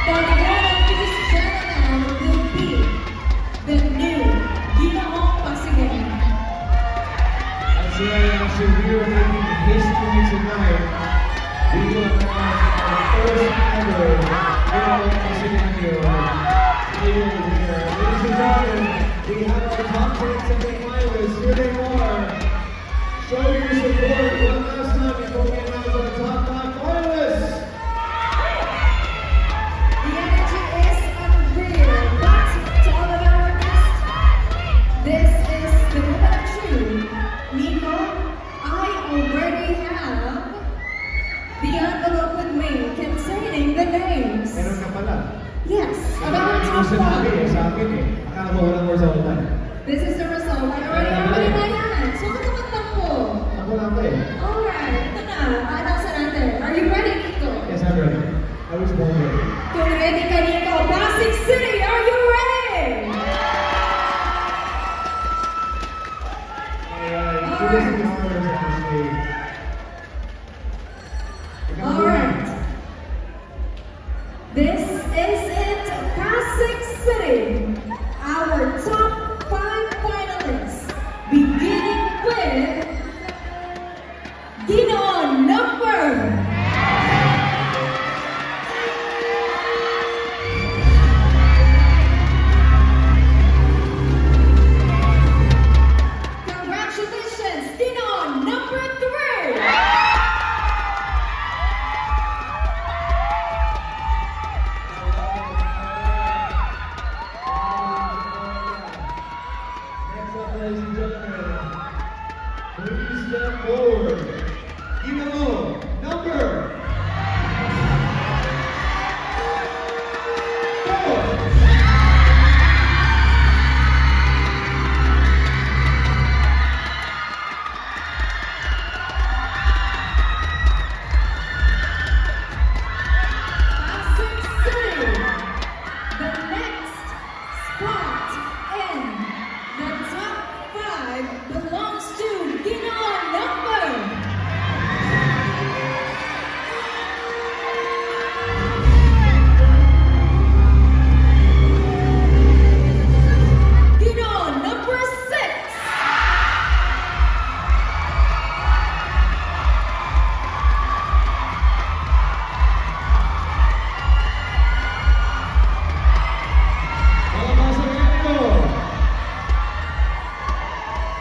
The ladies general will be the new Ginoong Pasigan. That's right, actually we are making history tonight. We will have our first ever Ginoong Pasigan here. Ladies and gentlemen, we have our top 10 second finalists. Here they are. Show your support one last time before we announce our top 5 finalists. The energy is unreal, but to all of our guests, this is the moment of truth. Nico, I already have the envelope with me containing the names. Meron ka pala. Yes, of our top 5. Sa akin eh. Akala ko walang result na. This is the result. I already na yan. So, katamatang ko. Ako lang pa eh. Alright, ito na. Announce natin. Are you ready, Nico? Yes, I'm ready. I was born ready. Kung ready ka, Nico, Pasig City, are you ready? Alright. So this is the honors actually. Alright. This is it, Pasig City. Our top 5 finalists, beginning with Ginoong number. Congratulations, Ginoong number 3. Next up, ladies and gentlemen, please step forward. Ginoong number 4. Pasig City. The next spot in the top 5 belongs to Ginoong number. Ginoong number 6. Mga Pasigenyo,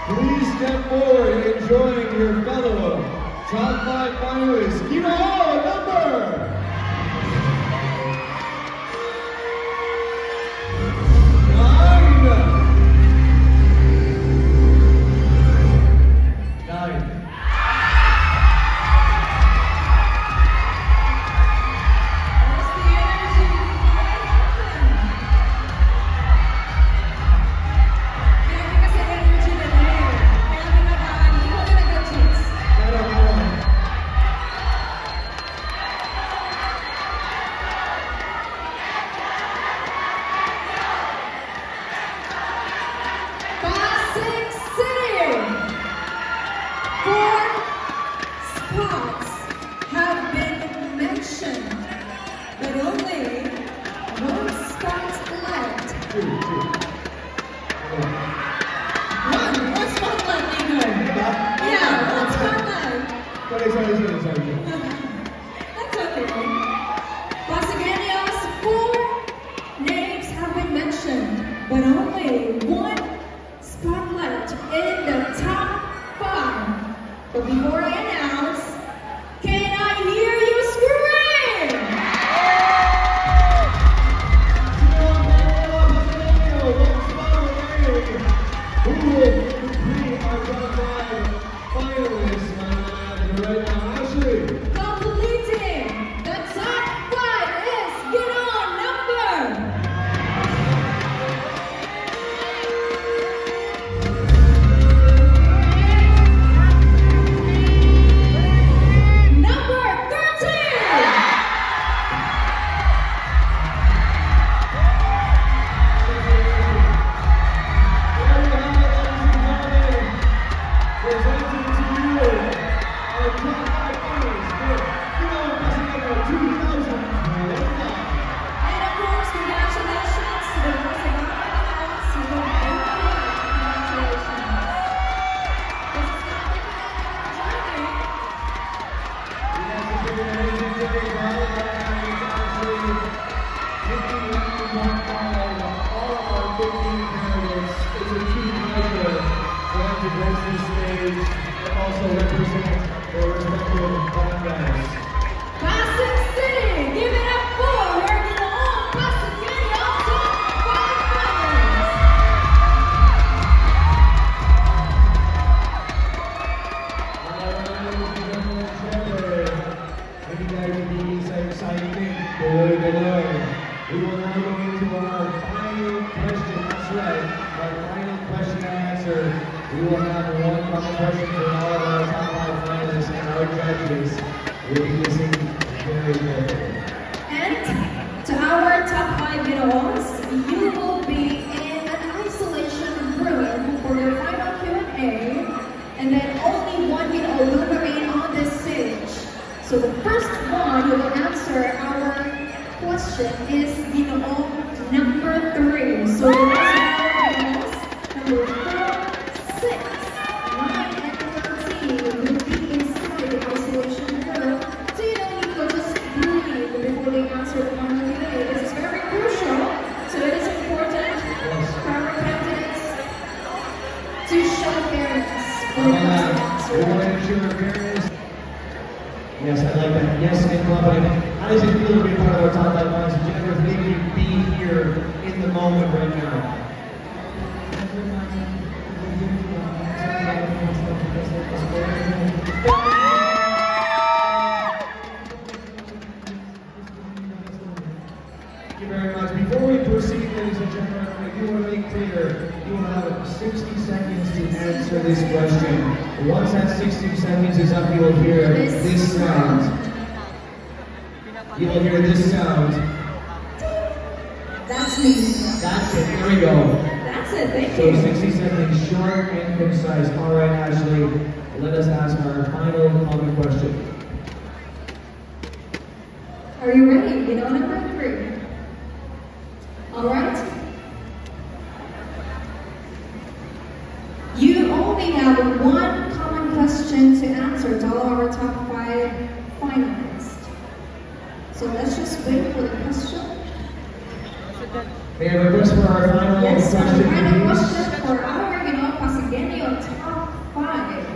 please step forward and join your fellow top 5 finalists. Ginoong number 9. Where's the energy? Grabe kasi energy na eh. Kaya binagaan, hindi ko na nag-chase. Pasig City. 4 spots have been mentioned, but only 1 spot left. 1 spot left, Nico. Yeah, 1 spot left. Sorry. That's okay. Pasigenyo's 4 names have been mentioned, but only 1 spot left in the top 5. But before I announce, can I hear you scream? Who will complete our top 5 finalists right now? Ashley. Completing the top 5 is Ginoong number. also represent their respective barangays. Pasig City, give it up for your Ginoong Pasigueño Top 5 finalists. Hindi tayo hindi sa excitement. Tuloy-tuloy. We will now go into our final question. That's right. Our final question and answer. We will have one final question for all of our top 5 finalists and our judges. We'll be listening very carefully. And to our top 5 Ginoongs, you will be in an isolation room for your final Q&A, and then only one Ginoo will remain on this stage. So the first one who will answer our question is Ginoong number 3. So the rest of our Ginoongs, number 4, 6, 9, and 13 will be inside the isolation room. So you don't need to just breathe before they answer the final Q&A. This is very crucial. So it is important for our candidates to show fairness when it comes to We answering. want to ensure fairness. Yes, I like that. Yes, and confident. How does it feel to be part of our top 5 finalists? Jennifer, thank you for being here in the moment right now. Thank you very much. Before we proceed, ladies and gentlemen, I do want to make clear, you will have 60 seconds to answer this question. Once that 60 seconds is up, you will hear this sound. You will hear this sound. That's me. That's it. There we go. That's it. Thank So you. 60 seconds, short and concise. All right, Ashley, let us ask our final common question. Are you ready? Ginoo number 3. All right. You only have one common question to answer to all of our top 5 finalists. So let's just wait for the question. May I request for our final Yes, our question, final please? question for our Ginoo Pasigueño top 5.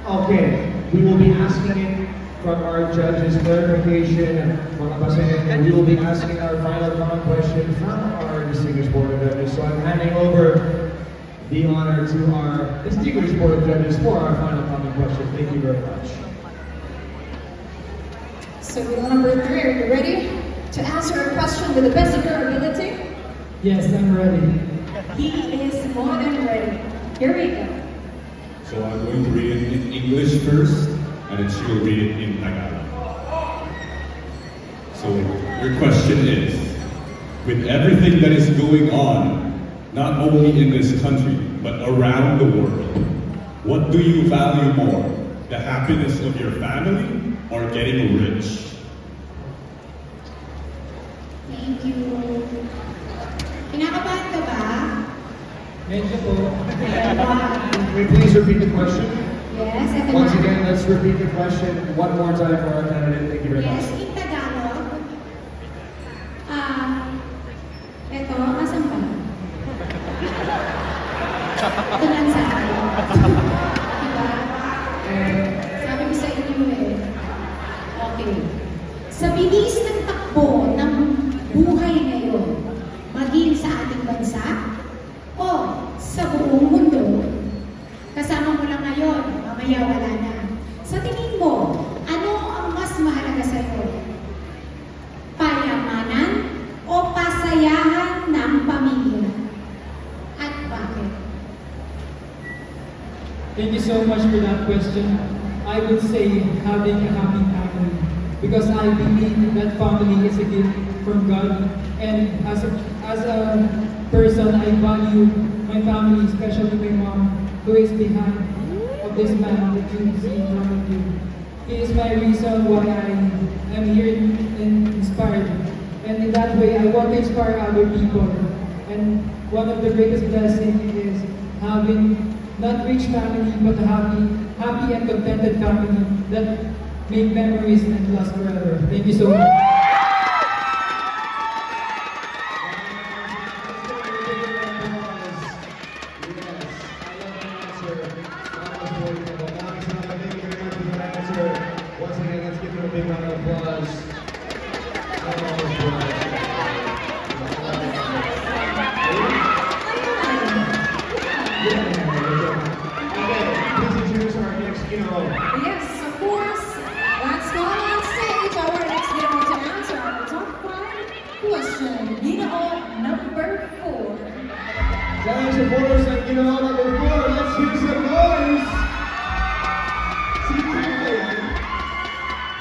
Okay, we will be asking it from our judges' clarification, mga Pasigueño, and we will be asking our final common question from our distinguished board of judges. So I'm handing over the honor to our distinguished board of judges for our final common question. Thank you very much. So Ginoo number 3, are you ready to answer a question with the best of your ability? Yes, I'm ready. He is more than ready. Here we go. So I'm going to read it in English first, and then she will read it in Tagalog. So your question is, with everything that is going on, not only in this country, but around the world, what do you value more? The happiness of your family or getting rich? Thank you. Kinakabahan ka ba? Medyo po. Can we please repeat the question? Yes, ito Once na. again, let's repeat the question one more time for our candidate. Thank you very Yes, much. in Tagalog. Ito, asan ba? Ito lang sa akin. Diba? Sabi ko sa inyo eh. Okay. Sa bilis ng takbo ng buhay ngayon, maging sa ating bansa, o sa buong mundo, kasama mo lang ngayon, mamaya wala na. Sa tingin mo, ano ang mas mahalaga sa iyo? Payamanan o pasayahan ng pamilya? At bakit? Thank you so much for that question. I would say having a happy family because I believe that family is a gift from God, and as a person, I value my family, especially my mom, who is behind of this man that you see in front of you. He is my reason why I am here and inspired, and in that way, I want to inspire other people. And one of the greatest blessings is having not rich family, but a happy and contented family that make memories and last forever. Thank you so much. Yes, I love the answer. Yes, of course. Let's go on stage. Our next hero to answer our top 5 question. Number 4. Challenge supporters and number 4. Let's hear some noise.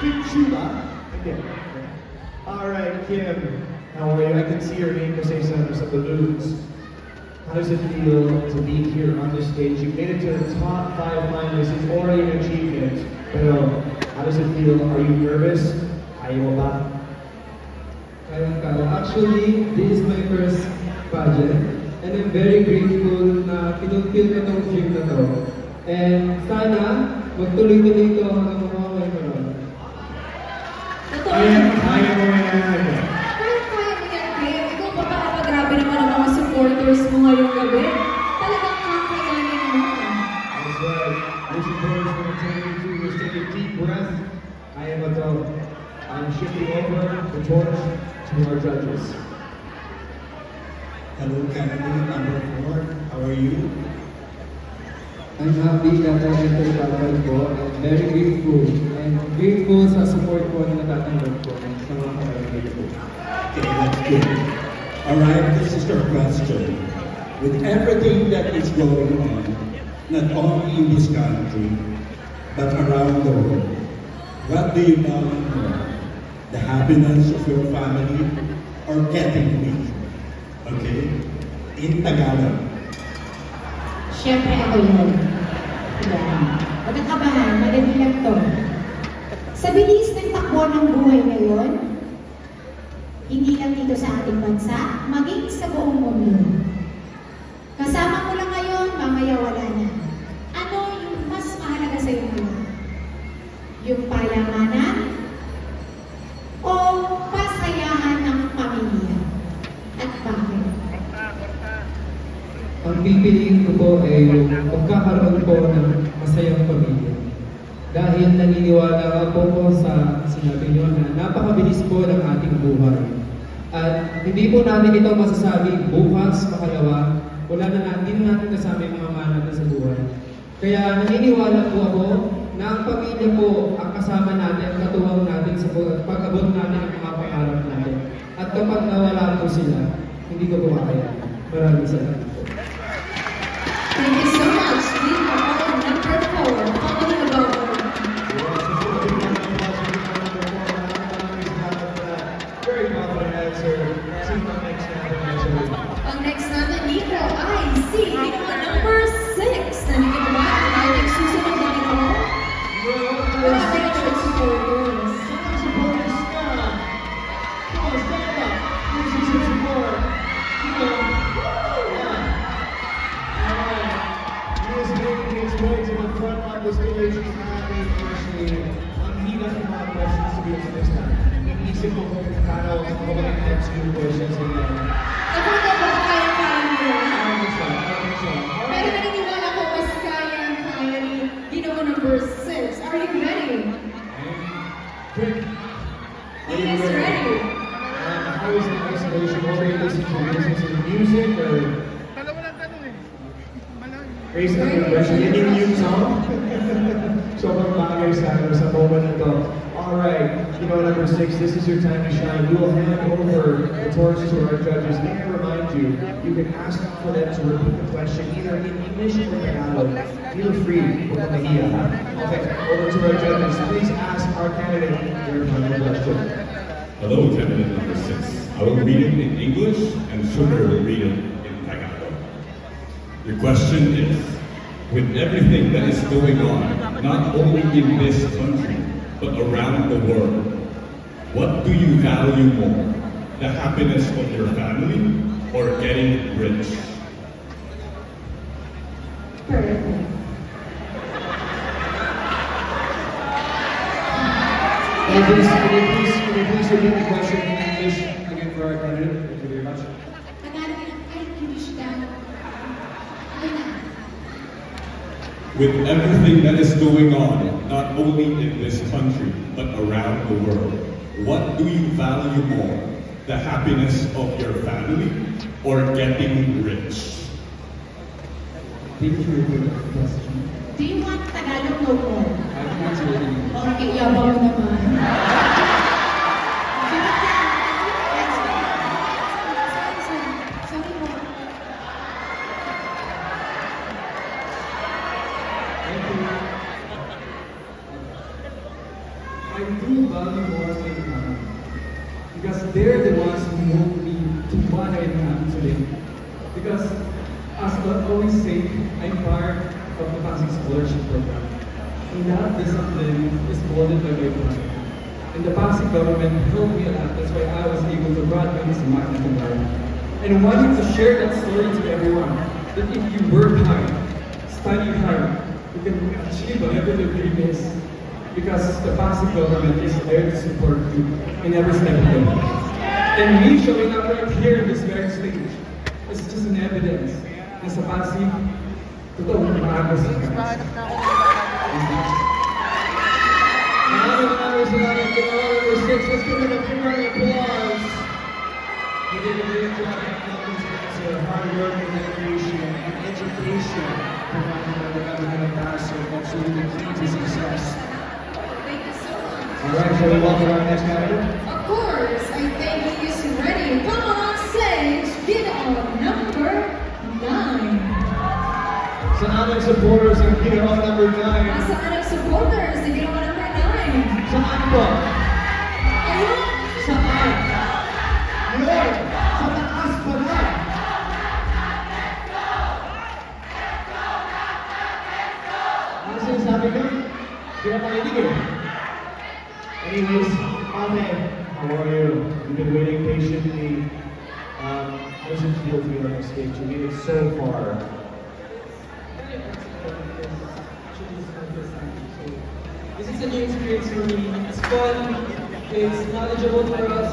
Kim Chula. Again. All right, Kim. How are you? I can see your name say some balloons. How does it feel to be here on this stage? You made it to the top 5 finalists. It's already an achievement. But how does it feel? Are you nervous? Ayaw ba? Actually, this is my first pageant. And I'm very grateful na pinulfill ko itong dream na to. And sana, magtuloy-tuloy ito hanggang makakawin ko ron. Kaya mo yan. Kahit kaya mo yan, Kim. Ikaw pa grabe naman ang mga supporters mo ngayong gabi. Talagang kakayanin mo. That's right. Your supporters are going to tell you to just take a deep breath. I'm shifting over the torch to our judges. Hello, candidate number 4. How are you? I'm happy that I entered Palpal po. I'm very grateful. And grateful sa support ko na natatanggap ko sa mga kapatid ko. Okay, that's good. Alright, this is the question. With everything that is going on, not only in this country, but around the world, what do you value more? The happiness of your family or getting rich? Okay? In Tagalog. Siyempre ako yun. Diba? Huwag kang kabahan, madali lang to. Sa bilis ng takbo ng buhay ngayon, hindi lang dito sa ating bansa, maging sa buong mundo. Kasama mo lang ngayon, mamaya wala na. Ano yung mas mahalaga sa iyo ngayon? Yung payamanan o pasayahan ng pamilya? At bakit? Ang pipiliin ko po ay yung magkakaroon po ng masayang pamilya. Dahil naniniwala po ko sa sinabi niyo na napakabilis po ng ating buhay. At hindi po natin ito masasabi bukas, makalawa, wala na natin kasama yung mga mahal natin sa buhay. Kaya naniniwala po ako na ang pamilya po ang kasama natin, ang katuwang natin sa pag-abot natin ng mga pangarap natin. At kapag nawala po sila, hindi ko po makaya. Maraming salamat po. Thank you so much. We have our number 4. Following about Very confident answer. See what next answer. ang next natin dito ay si number 6. Nandito ba? Ang ating susunod na ito. Grabe na siya supporters. Supporters ka! Come on, stand up! Here's your support. Come on. Yeah. Alright. He is making his way to the front of the stage. Having actually ang hina ng mga questions to be honest this time. Iniisip ko kung paano ako mag-answer yung questions nila. Ako na ba kaya-kaya mo yun? I think so. Pero naniniwala ko mas kaya ni Ginoong number 6. Are you ready? Quick. He is ready. How is the isolation? What are you listening to? Listening to music or? Raise up your question. Yan yung new song? Sobrang bagay sa moment na to. Alright, number 6, this is your time to shine. We will hand over the torch to our judges. May I remind you, you can ask for them to repeat the question either in English or Tagalog. Feel free. Huwag kang mahiya, ha? Okay, over to our judges. Please ask our candidate their final question. Hello, candidate number 6. I will read it in English and Sugar will read it in Tagalog. Your question is, with everything that is going on, not only in this country, but around the world, what do you value more? The happiness of your family or getting rich? Perfect. Can you please repeat the question in English again for our candidate? Thank you very much. Tagalog na kahit English ka. Ano na? With everything that is going on, not only in this country, but around the world, what do you value more? The happiness of your family or getting rich? Thank you for that question. Do you want Tagalog no more? I can answer it in English. Okay, yabang mo naman. Sorry po. Thank you. I do value more my family because they're the ones who mold me to what I am today. Because as I always say, I'm part of the Pasig Scholarship Program. And that discipline is molded by my father. And the Pasig government helped me a lot. That's why I was able to graduate as a magna cum laude. And I wanted to share that story to everyone. That if you work hard, study hard, you can achieve whatever your dream is. Because the Pasig government is there to support you in every step of the way. And me showing up right here in this very stage is just an evidence na sa Pasig, totoong maagos sa parents. Maraming salamat to all number 6. Let's give them a big round of applause. You did a great job at helping sponsor hard work and dedication and education provided by the government of Pasig. That's really the key to success. Thank you so much. All right, shall we welcome our next candidate? Of course, I think he is ready. Come on stage, get on number 9. Sa aming supporters ang ginawa number 9. Nasaan ang supporters? Sige naman number 9. Saan po? Ayun! Saan? Yun! Sa taas pa na! Ano sinasabi ko? Hindi na makinig eh. Anyways, Ate, how are you? You've been waiting patiently. How does it feel to be on the stage? You made it so far. This is a new experience for me. It's fun, it's knowledgeable for us.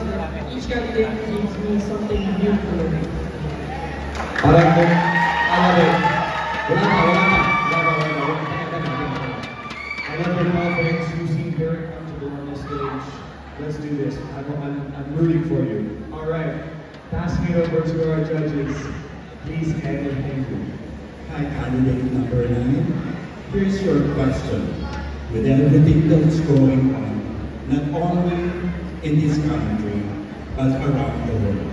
Each candidate gives me something new to learn. Parang kung, alam mo, wala ka. I love your confidence. You seem very comfortable on this stage. Let's do this. I'm rooting for you. All right. Passing it over to our judges. Please hand it in. Hi, candidate number 9. Here's your question. With everything that's going on, not only in this country, but around the world,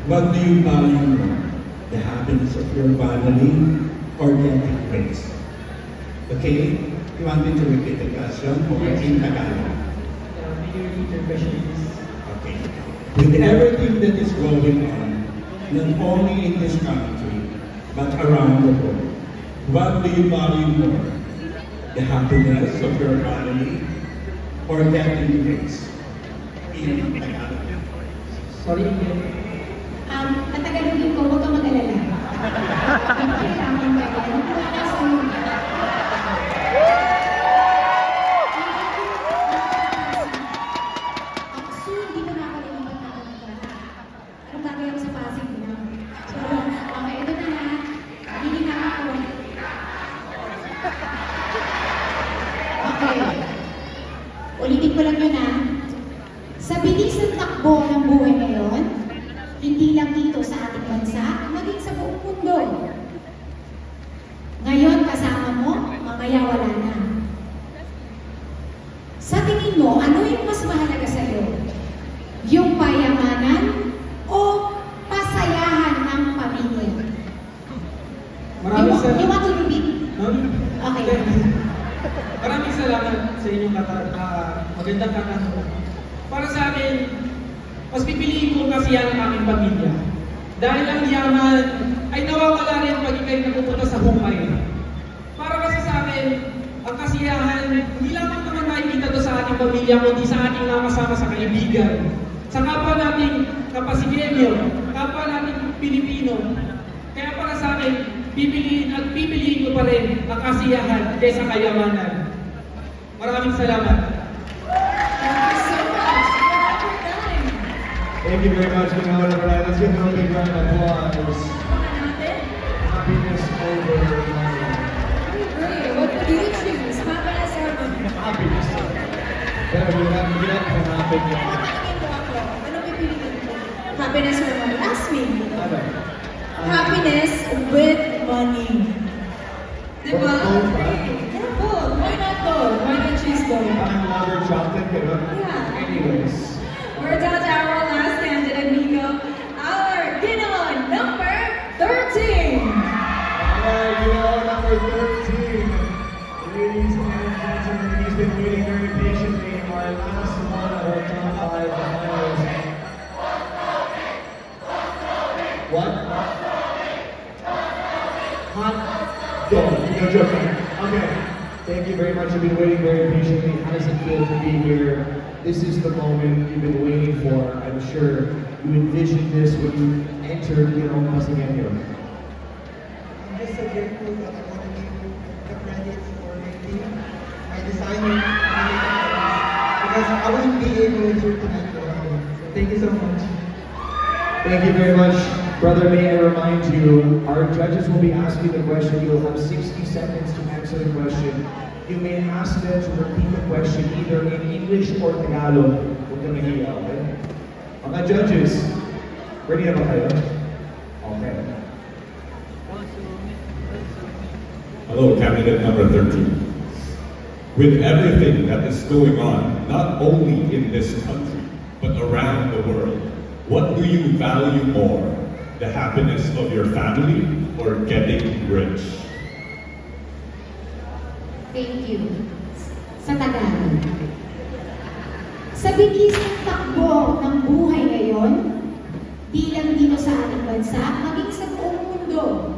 what do you value more? The happiness of your family or getting rich? Okay? You want me to repeat the question or in Tagalog? May you repeat your question, please? Okay. With everything that is going on, not only in this country, but around the world, what do you value more? The happiness of your family or getting rich? In Tagalog. Sorry again. Tatagalogin ko, huwag kang mag-alala. Kailangan ba yan? Wala sa'yo. Soon, di ba nakalilipat na ako ng kontrata? Anong gagawin ko sa Pasig na? So, okay, ito na ha. Hihinga ako. Okay. Ulitin ko lang yun ha. Sa bilis ng takbo ng buhay ngayon, hindi lang dito sa ating bansa, maging sa buong mundo. Ngayon kasama mo, mamaya wala na. Sa tingin mo, ano yung mas mahalaga sa iyo? Yung payamanan o pasayahan ng pamilya? Maraming salamat. You want to repeat? Okay. Maraming salamat sa inyong magandang katanungan. Para sa akin, mas pipiliin ko kasi yan ang aking pamilya. Dahil ang yaman ay nawawala rin pag ikay napupunta sa hukay. Para kasi sa akin, ang kasiyahan, hindi lamang naman makikita to sa ating pamilya, kundi sa ating nakasama sa kaibigan. Sa kapwa nating Kapasigenyo, kapwa nating Pilipino. Kaya para sa akin, pipiliin ko pa rin ang kasiyahan kaysa kayamanan. Maraming salamat. Thank you very much, Ginawa number 9. Let's give them a big round of applause. Happiness over money. What do you choose? Happiness or money? Happiness. Pero hirap hanapin yun. Tatanungin mo ako, ano pipiliin ko? Happiness or money? Ask me. Ano? Happiness with money. Diba? Both ba? Yeah, both. Why not both? Why not choose both? Parang lover chocolate, gano'n? Yeah. Anyways. We're down to our last candidate, Nico. Our Ginoon number 13. Alright, you know, number 13. Ladies and gentlemen, he's been waiting very patiently. Our last one of our top 5 finals. What? Hot dog. No joking. Okay. Thank you very much. You've been waiting very patiently. How does it feel to be here? This is the moment you've been waiting for. I'm sure you envisioned this when you entered Ginoong Pasingenyo. I'm just so grateful that I want to give the credit for my team, my designer, because I wouldn't be able to tonight without them. So thank you so much. Thank you very much. Brother, may I remind you, our judges will be asking the question. You will have 60 seconds to answer the question. You may ask them to repeat the question either in English or Tagalog. Huwag ka nahiya, okay? Mga judges, ready na ba kayo? Okay. Hello, candidate number 13. With everything that is going on, not only in this country, but around the world, what do you value more? The happiness of your family or getting rich? Thank you. Sa Tagalog. Sa bilis ng takbo ng buhay ngayon, di lang dito sa ating bansa, maging sa buong mundo.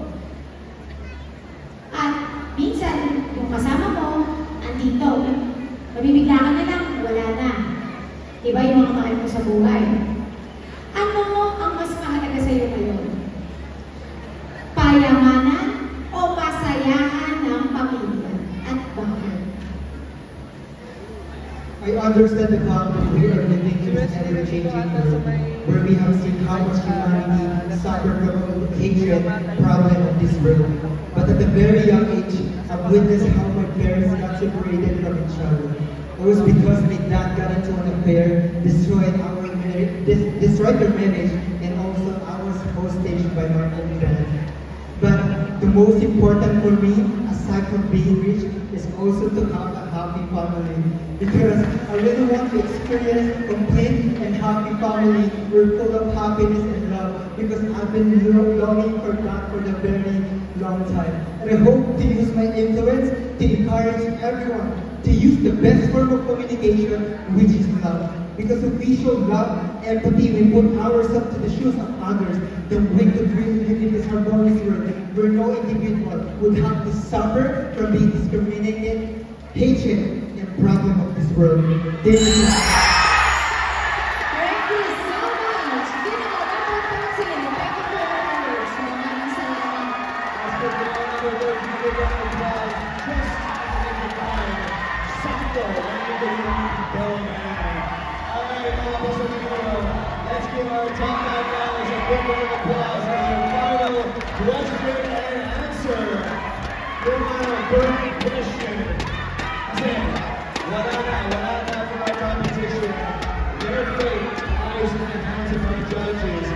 At minsan, yung kasama mo, andito, mabibigla ka na lang, wala na. Iba yung mga mahal mo sa buhay. Ano ang mas mahalaga sa iyo ngayon? Payamanan o kasayahan ng pamilya? At bakit? I understand the fact that we are living in an ever-changing world where we have seen how much humanity suffer from hatred problem of this world. But at a very young age, I've witnessed how my parents got separated from each other. It was because my dad got into an affair, destroyed their marriage, and also I was hostage by my own parents. But the most important for me, aside from being rich, is also to have a happy family. Because I really want to experience a complete and happy family. We're full of happiness and love. Because I've been longing for that for a very long time. And I hope to use my influence to encourage everyone to use the best form of communication, which is love. Because if we show love, empathy, we put ourselves to the shoes of others, then we could really live in this harmonious world where no individual would have to suffer from being discriminated, hatred, and problem of this world. Thank you. Thank you so much. Ginoon number 13. Thank you for your words. Maraming salamat. Let's put the number 13 round of applause just as the time. Sakto, ang ito yung Alright, mga Pasingenyo, let's give our top 5 guys a big round of applause for our final question and answer. Your final burning question. Kasi, wala na from our competition. Their fate lies in the hands of our judges.